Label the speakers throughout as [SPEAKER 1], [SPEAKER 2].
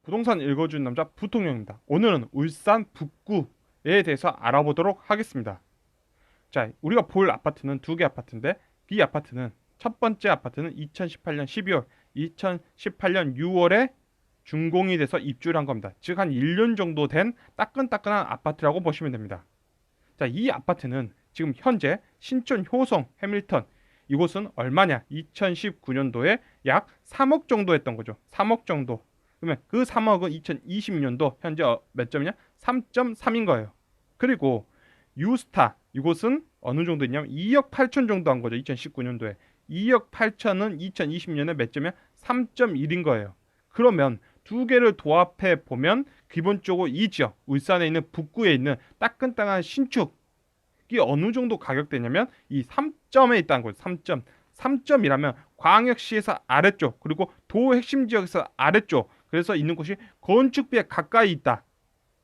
[SPEAKER 1] 부동산 읽어주는 남자 부통령입니다. 오늘은 울산 북구에 대해서 알아보도록 하겠습니다. 자, 우리가 볼 아파트는 두 개 아파트인데 이 아파트는 첫 번째 아파트는 2018년 12월, 2018년 6월에 준공이 돼서 입주를 한 겁니다. 즉 한 1년 정도 된 따끈따끈한 아파트라고 보시면 됩니다. 자, 이 아파트는 지금 현재 신촌 효성 해밀턴 이곳은 얼마냐? 2019년도에 약 3억 정도 했던 거죠. 3억 정도. 그러면 그 3억은 2020년도 현재 몇 점이냐? 3.3인 거예요. 그리고 유스타 이곳은 어느 정도 있냐면 2억 8천 정도 한 거죠. 2019년도에. 2억 8천은 2020년에 몇 점이야? 3.1인 거예요. 그러면 두 개를 도합해 보면 기본적으로 이 지역, 울산에 있는 북구에 있는 따끈따끈한 신축이 어느 정도 가격대냐면 이 3점에 있다는 거죠. 3점. 3점이라면 광역시에서 아래쪽 그리고 도 핵심 지역에서 아래쪽 그래서 있는 곳이 건축비에 가까이 있다.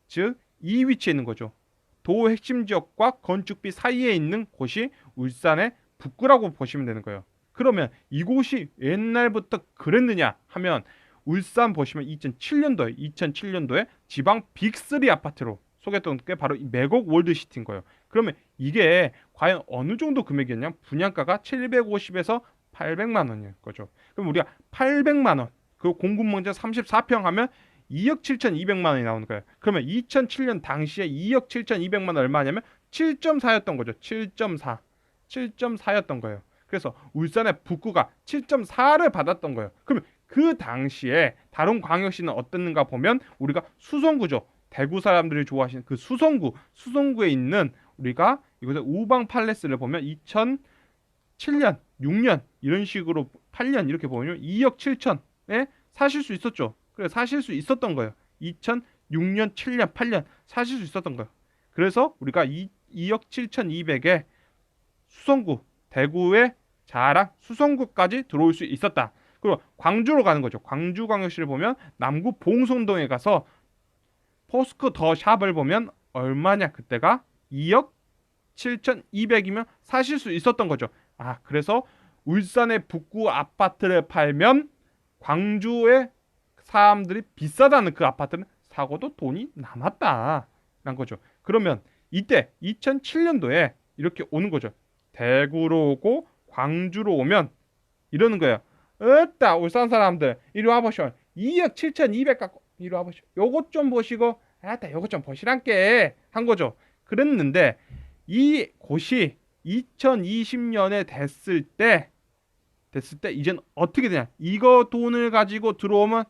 [SPEAKER 1] 즉 이 위치에 있는 거죠. 도 핵심 지역과 건축비 사이에 있는 곳이 울산의 북구라고 보시면 되는 거예요. 그러면 이곳이 옛날부터 그랬느냐 하면 울산 보시면 2007년도에 지방 빅3 아파트로 소개했던 게 바로 이 매곡 월드시티인 거예요. 그러면 이게 과연 어느 정도 금액이었냐? 분양가가 750에서 800만 원일 거죠. 그럼 우리가 800만 원, 그 공급면적 34평 하면 2억 7,200만 원이 나오는 거예요. 그러면 2007년 당시에 2억 7,200만 원 얼마냐면 7.4였던 거죠. 7.4. 7.4였던 거예요. 그래서 울산의 북구가 7.4를 받았던 거예요. 그러면 그 당시에 다른 광역시는 어땠는가 보면 우리가 수성구죠. 대구 사람들이 좋아하시는 그 수성구에 있는 우리가 이곳의 우방 팔레스를 보면 2007년, 6년 이런 식으로 8년 이렇게 보면 2억 7천에 사실 수 있었죠. 그래 사실 수 있었던 거예요. 2006년, 7년, 8년 사실 수 있었던 거예요. 그래서 우리가 2억 7,200에 수성구, 대구의 자랑 수성구까지 들어올 수 있었다. 그리고 광주로 가는 거죠. 광주광역시를 보면 남구 봉송동에 가서 포스코 더 샵을 보면 얼마냐 그때가 2억 7,200이면 사실 수 있었던 거죠. 아, 그래서 울산의 북구 아파트를 팔면 광주의 사람들이 비싸다는 그 아파트는 사고도 돈이 남았다라는 거죠. 그러면 이때 2007년도에 이렇게 오는 거죠. 대구로 오고 광주로 오면 이러는 거예요. 으따 울산 사람들 이리 와보시오. 2억 7,200 갖고 이리 와보시오. 요것 좀 보시고 아따 요것 좀 보시란께 한 거죠. 그랬는데 이 곳이 2020년에 됐을 때 이젠 어떻게 되냐? 이거 돈을 가지고 들어오면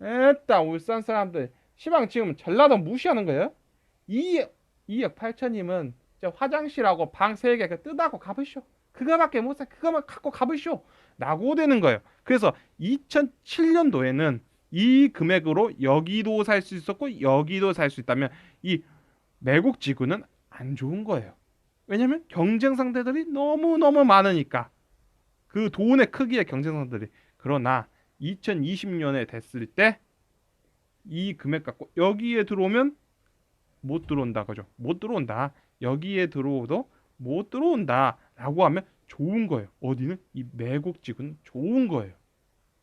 [SPEAKER 1] 에따 울산 사람들 시방 지금 전라도 무시하는 거예요? 2억 8천이면 화장실하고 방 3개 그 뜯하고 가보시오. 그거밖에 못 사. 그거만 갖고 가보시오. 라고 되는 거예요. 그래서 2007년도에는 이 금액으로 여기도 살 수 있었고 여기도 살 수 있다면 이 매국 지구는 안 좋은 거예요. 왜냐면 경쟁 상대들이 너무너무 많으니까. 그 돈의 크기의 경쟁 상대들이. 그러나 2020년에 됐을 때 이 금액 갖고 여기에 들어오면 못 들어온다 그죠? 못 들어온다. 여기에 들어오도 못 들어온다 라고 하면 좋은 거예요. 어디는 이 매국지구는 좋은 거예요.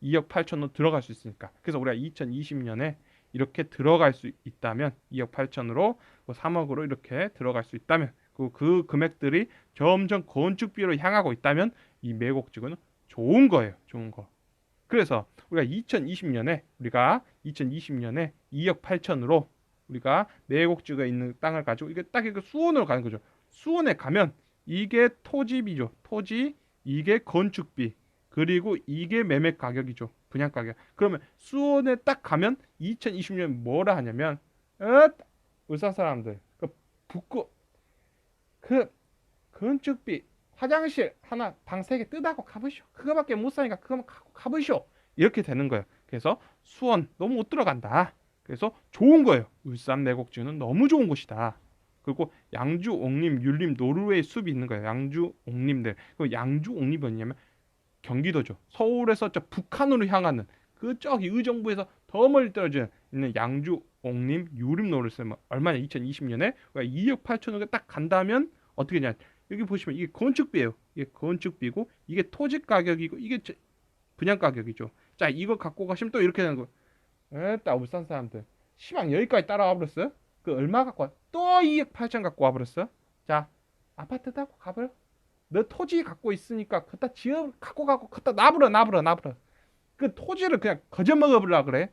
[SPEAKER 1] 2억 8천원 들어갈 수 있으니까. 그래서 우리가 2020년에 이렇게 들어갈 수 있다면 2억 8천으로 3억으로 이렇게 들어갈 수 있다면 그 금액들이 점점 건축비로 향하고 있다면 이 매국지구는 좋은 거예요. 좋은 거. 그래서 우리가 2020년에 2억 8천으로 우리가 매곡지가 있는 땅을 가지고 이게 딱 이거 수원으로 가는 거죠. 수원에 가면 이게 토지비죠. 토지, 이게 건축비, 그리고 이게 매매 가격이죠. 분양 가격. 그러면 수원에 딱 가면 2020년 뭐라 하냐면 울산 사람들 그 북구 그 건축비 화장실 하나 방 3개 뜯하고 가보시오. 그거밖에 못 사니까 그거만 갖고 가보시오. 이렇게 되는 거예요. 그래서 수원 너무 못 들어간다. 그래서 좋은 거예요. 울산 매곡지구는 너무 좋은 곳이다. 그리고 양주, 옥림, 율림, 노르웨이 숲이 있는 거예요. 양주, 옥림들. 그 양주, 옥림이 뭐냐면 경기도죠. 서울에서 저 북한으로 향하는 그 저기 의정부에서 더 멀리 떨어져 있는 양주, 옥림, 율림, 노르웨이 얼마냐? 2020년에 2억 8천억에 딱 간다면 어떻게 되냐? 여기 보시면 이게 건축비예요. 이게 건축비고 이게 토지 가격이고 이게 분양 가격이죠. 자, 이거 갖고 가시면 또 이렇게 되는 거. 에따 울산 사람들 시방 여기까지 따라와 버렸어. 그 얼마 갖고 와? 또 2억 8천 갖고 와 버렸어. 자, 아파트 타고 가버려. 너 토지 갖고 있으니까 그따 지역 갖고 그따 나불어. 그 토지를 그냥 거저 먹어버려 그래.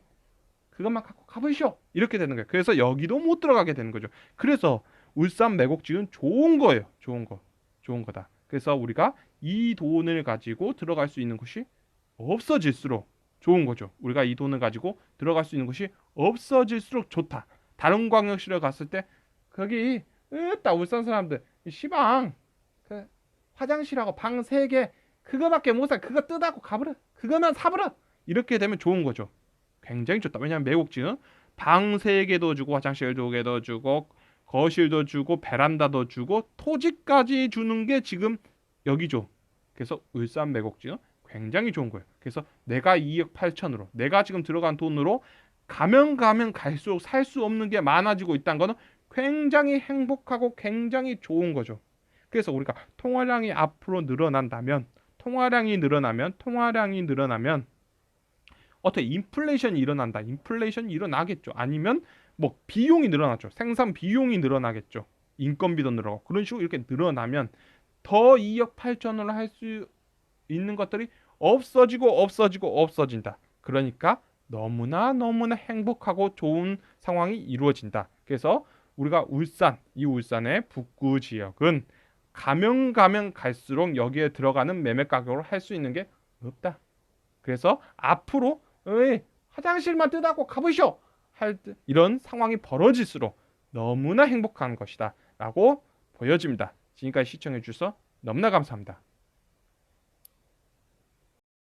[SPEAKER 1] 그것만 갖고 가보시오. 이렇게 되는 거예요. 그래서 여기도 못 들어가게 되는 거죠. 그래서 울산 매곡지는 좋은 거예요. 좋은 거. 좋은 거다. 그래서 우리가 이 돈을 가지고 들어갈 수 있는 곳이 없어질수록 좋은 거죠. 우리가 이 돈을 가지고 들어갈 수 있는 곳이 없어질수록 좋다. 다른 광역시를 갔을 때 거기 으따 울산 사람들 시방 그 화장실하고 방 3개 그거밖에 못 사. 그거 뜯하고 가버려. 그거만 사버려. 이렇게 되면 좋은 거죠. 굉장히 좋다. 왜냐하면 매국지는 방 3개도 주고 화장실 2개도 주고 거실도 주고 베란다도 주고 토지까지 주는 게 지금 여기죠. 그래서 울산 매곡지는 굉장히 좋은 거예요. 그래서 내가 2억 8천으로 내가 지금 들어간 돈으로 가면 갈수록 살 수 없는 게 많아지고 있다는 거는 굉장히 행복하고 굉장히 좋은 거죠. 그래서 우리가 통화량이 앞으로 늘어나면 어떻게 인플레이션이 일어난다. 인플레이션이 일어나겠죠. 아니면 뭐 비용이 늘어나죠. 생산 비용이 늘어나겠죠. 인건비도 늘어나고 그런 식으로 이렇게 늘어나면 더 2억 8천으로 할 수 있는 것들이 없어진다. 그러니까 너무나 행복하고 좋은 상황이 이루어진다. 그래서 우리가 이 울산의 북구 지역은 가면 갈수록 여기에 들어가는 매매 가격으로 할 수 있는 게 없다. 그래서 앞으로 화장실만 뜯하고 가보시오. 이런 상황이 벌어질수록 너무나 행복한 것이다. 라고 보여집니다. 지금까지 시청해 주셔서 너무나 감사합니다.